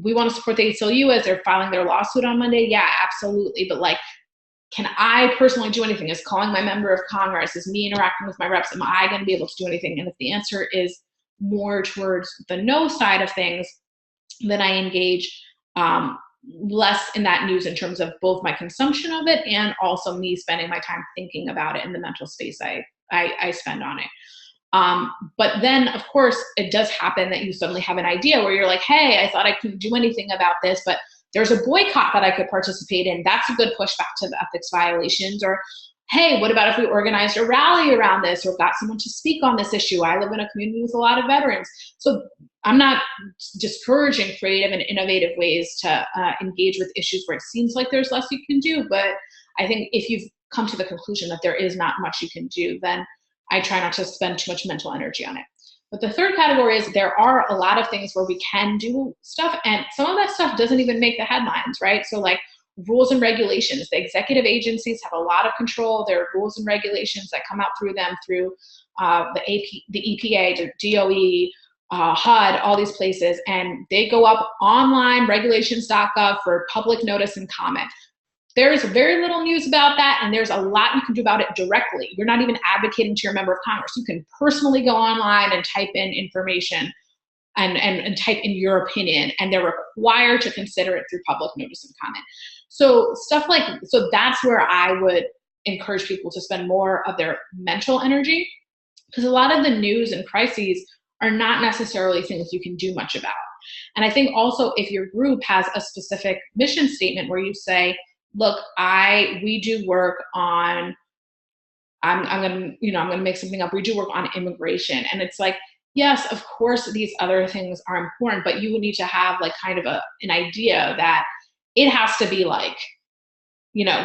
we want to support the ACLU as they're filing their lawsuit on Monday. Yeah, absolutely. But like, can I personally do anything? Is calling my member of Congress, is me interacting with my reps, am I going to be able to do anything? And if the answer is more towards the no side of things, then I engage less in that news in terms of both my consumption of it and also me spending my time thinking about it in the mental space I spend on it. But then, of course, it does happen that you suddenly have an idea where you're like, hey, I thought I couldn't do anything about this, but there's a boycott that I could participate in. That's a good pushback to the ethics violations. Or, hey, what about if we organized a rally around this or got someone to speak on this issue? I live in a community with a lot of veterans. So I'm not discouraging creative and innovative ways to engage with issues where it seems like there's less you can do. But I think if you've come to the conclusion that there is not much you can do, then I try not to spend too much mental energy on it. But the third category is there are a lot of things where we can do stuff, and some of that stuff doesn't even make the headlines, right? So like rules and regulations, the executive agencies have a lot of control. There are rules and regulations that come out through them, through the EPA, the DOE, HUD, all these places, and they go up online, regulations.gov, for public notice and comment. There's very little news about that, and there's a lot you can do about it directly. You're not even advocating to your member of Congress. You can personally go online and type in information and type in your opinion, and they're required to consider it through public notice and comment. So so that's where I would encourage people to spend more of their mental energy, because a lot of the news and crises are not necessarily things you can do much about. And I think also if your group has a specific mission statement where you say, look, we do work on, I'm gonna make something up. We do work on immigration. And it's like, yes, of course, these other things are important, but you would need to have like kind of an idea that it has to be like,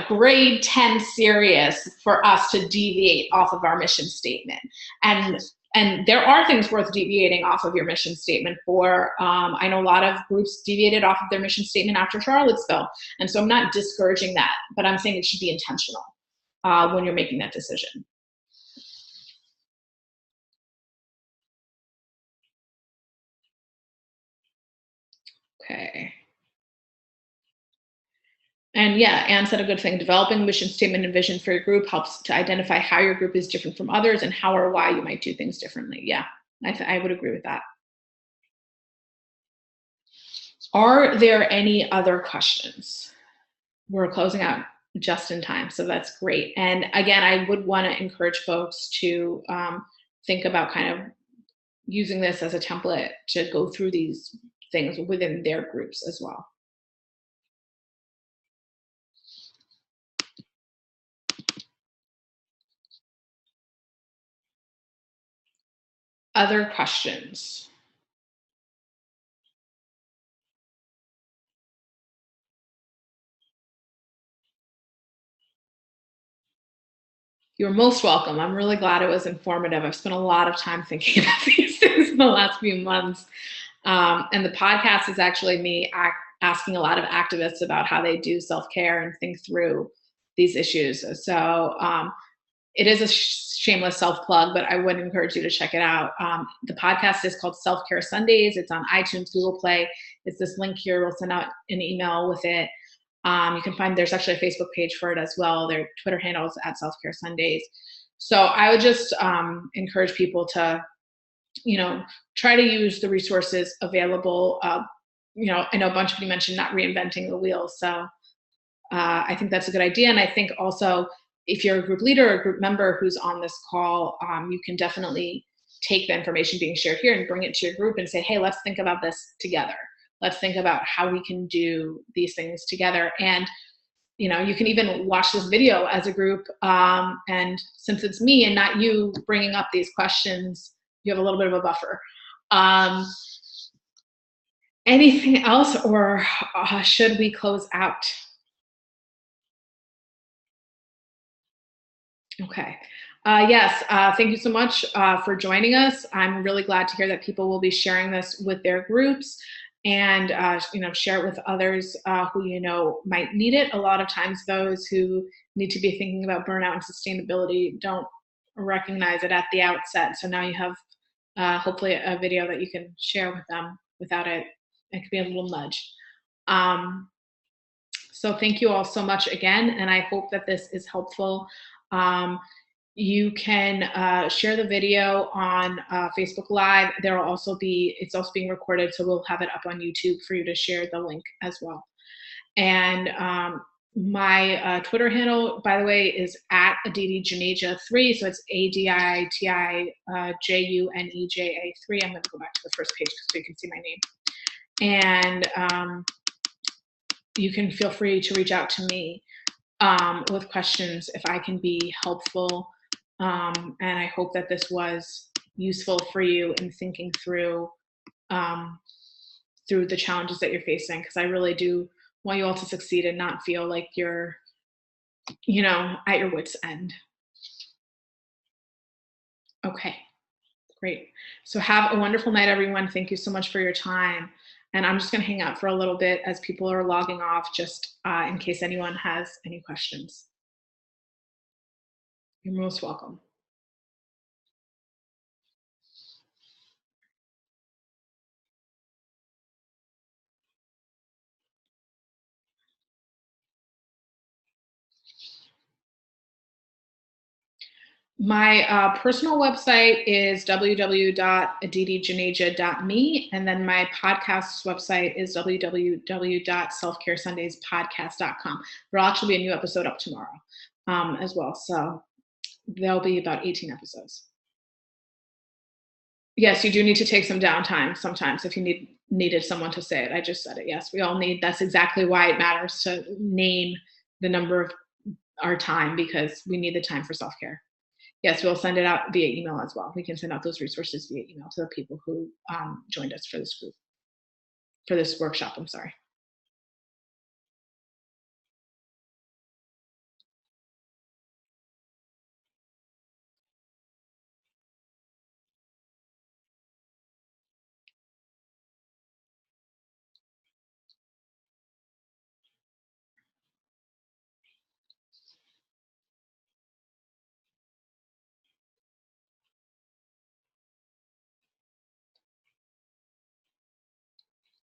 grade 10 serious for us to deviate off of our mission statement. And there are things worth deviating off of your mission statement for. I know a lot of groups deviated off of their mission statement after Charlottesville. And so I'm not discouraging that, but I'm saying it should be intentional when you're making that decision. Okay. And yeah, Anne said a good thing. Developing mission statement and vision for your group helps to identify how your group is different from others and how or why you might do things differently. Yeah, I would agree with that. Are there any other questions? We're closing out just in time, so that's great. And again, I would want to encourage folks to think about kind of using this as a template to go through these things within their groups as well. Other questions? You're most welcome. I'm really glad it was informative. I've spent a lot of time thinking about these things in the last few months. And the podcast is actually me asking a lot of activists about how they do self care and think through these issues. So it is a shameless self plug, but I would encourage you to check it out. The podcast is called Self Care Sundays. It's on iTunes, Google Play. It's this link here. We'll send out an email with it. You can find there's actually a Facebook page for it as well. Their Twitter handle is at Self Care Sundays. So I would just encourage people to, try to use the resources available. I know a bunch of you mentioned not reinventing the wheel. So I think that's a good idea. And I think also if you're a group leader or a group member who's on this call, you can definitely take the information being shared here and bring it to your group and say, hey, let's think about this together. Let's think about how we can do these things together. And you can even watch this video as a group. And since it's me and not you bringing up these questions, you have a little bit of a buffer. Anything else, or should we close out? Okay. Yes. Thank you so much for joining us. I'm really glad to hear that people will be sharing this with their groups and share it with others who might need it. A lot of times, those who need to be thinking about burnout and sustainability don't recognize it at the outset. So now you have hopefully a video that you can share with them without it. It could be a little nudge. So thank you all so much again, and I hope that this is helpful. Um, you can share the video on Facebook Live. There will also it's also being recorded, so we'll have it up on YouTube for you to share the link as well. And my Twitter handle, by the way, is at Aditi Juneja 3. So it's ADITI Juneja 3. I'm going to go back to the first page so you can see my name. And you can feel free to reach out to me with questions if I can be helpful. And I hope that this was useful for you in thinking through the challenges that you're facing, because I really do want you all to succeed and not feel like you're, at your wit's end. Okay, great. So have a wonderful night, everyone. Thank you so much for your time. And I'm just going to hang out for a little bit as people are logging off, just in case anyone has any questions. You're most welcome. My personal website is www.aditijuneja.me, and then my podcast's website is www.selfcaresundayspodcast.com. There'll actually be a new episode up tomorrow as well, so there'll be about 18 episodes. Yes, you do need to take some downtime sometimes if you needed someone to say it. I just said it. Yes, we all need. That's exactly why it matters to name the number of our time, because we need the time for self-care. Yes, we'll send it out via email as well. We can send out those resources via email to the people who joined us for this group, for this workshop. I'm sorry.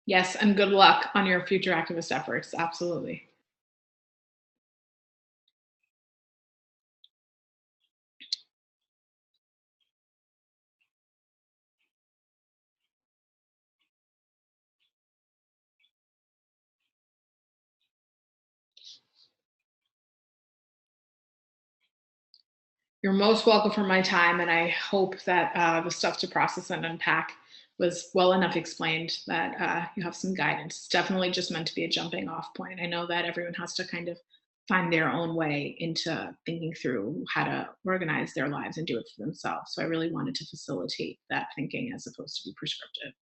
Yes, and good luck on your future activist efforts. Absolutely. You're most welcome for my time, and I hope that the stuff to process and unpack was well enough explained that you have some guidance. It's definitely just meant to be a jumping off point. I know that everyone has to kind of find their own way into thinking through how to organize their lives and do it for themselves. So I really wanted to facilitate that thinking as opposed to be prescriptive.